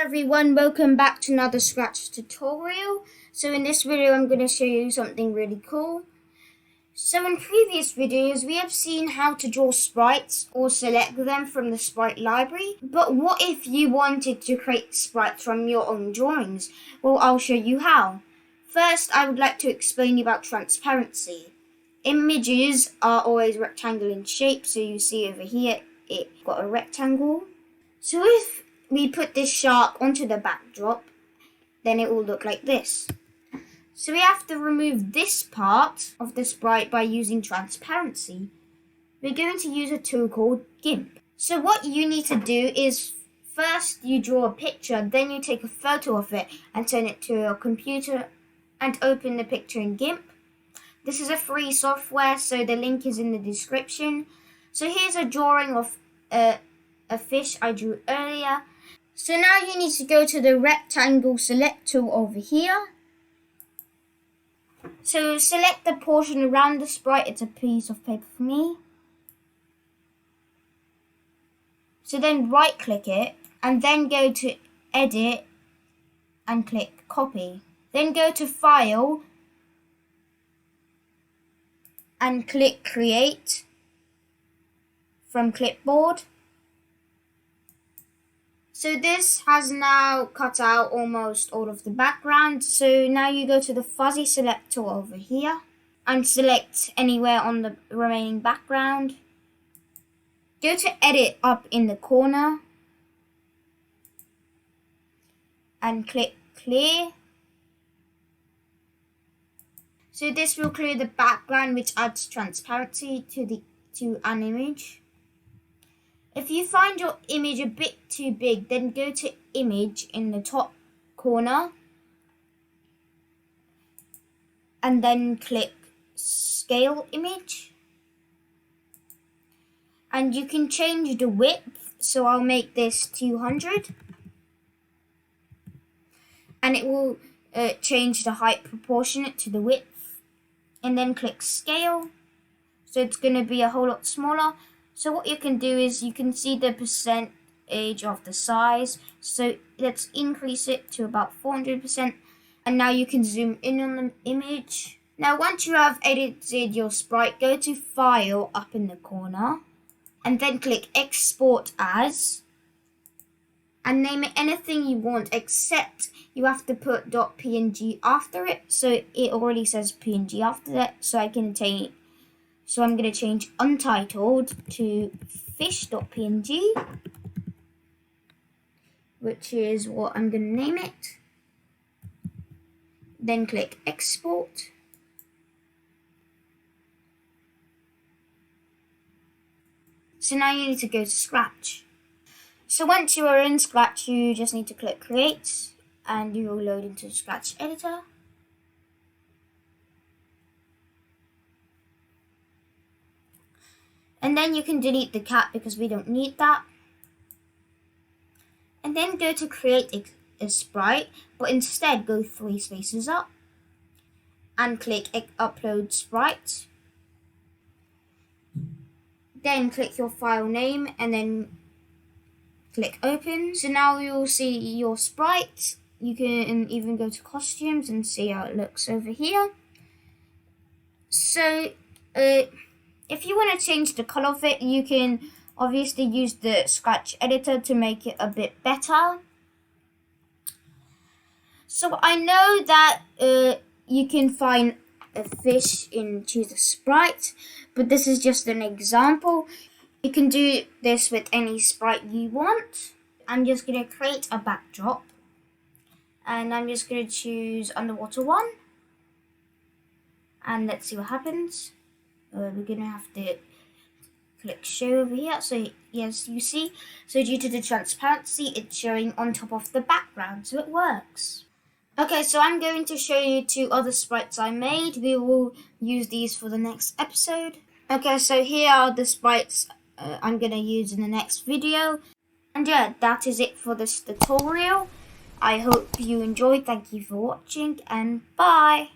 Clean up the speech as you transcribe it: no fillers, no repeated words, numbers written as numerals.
everyone, welcome back to another Scratch tutorial. So in this video I'm going to show you something really cool. So in previous videos we have seen how to draw sprites or select them from the sprite library. But what if you wanted to create sprites from your own drawings? Well, I'll show you how. First, I would like to explain about transparency. Images are always rectangular in shape, so you see over here it got a rectangle. So if we put this shark onto the backdrop, then it will look like this. So we have to remove this part of the sprite by using transparency. We're going to use a tool called GIMP. So what you need to do is first you draw a picture, then you take a photo of it and send it to your computer and open the picture in GIMP. This is a free software, so the link is in the description. So here's a drawing of a fish I drew earlier. So now you need to go to the rectangle select tool over here. So select the portion around the sprite. It's a piece of paper for me. So then right click it and then go to edit and click copy. Then go to file and click create from clipboard. So this has now cut out almost all of the background. So now you go to the fuzzy select tool over here and select anywhere on the remaining background. Go to edit up in the corner and click clear. So this will clear the background, which adds transparency to an image. If you find your image a bit too big, then go to image in the top corner and then click scale image. And you can change the width, so I'll make this 200. And it will change the height proportionate to the width. And then click scale, so it's going to be a whole lot smaller. So what you can do is you can see the percentage of the size. So let's increase it to about 400%. And now you can zoom in on the image. Now once you have edited your sprite, go to File up in the corner. And then click Export As. And name it anything you want, except you have to put .png after it. So it already says PNG after that. So I'm going to change Untitled to fish.png, which is what I'm going to name it. Then click Export. So now you need to go to Scratch. So once you are in Scratch, you just need to click Create, and you will load into the Scratch editor. And then you can delete the cat because we don't need that. And then go to create a sprite, but instead go 3 spaces up and click upload sprite. Then click your file name and then click open. So now you'll see your sprite. You can even go to costumes and see how it looks over here. So if you want to change the color of it, you can obviously use the Scratch editor to make it a bit better. So I know that you can find a fish in Choose a Sprite, but this is just an example. You can do this with any sprite you want. I'm just going to create a backdrop, and I'm just going to choose underwater one, and let's see what happens. We're going to have to click show over here. So yes, you see, so due to the transparency, it's showing on top of the background, so it works. Okay, so I'm going to show you 2 other sprites I made. We will use these for the next episode. Okay, so here are the sprites I'm going to use in the next video. And yeah, that is it for this tutorial. I hope you enjoyed. Thank you for watching, and bye!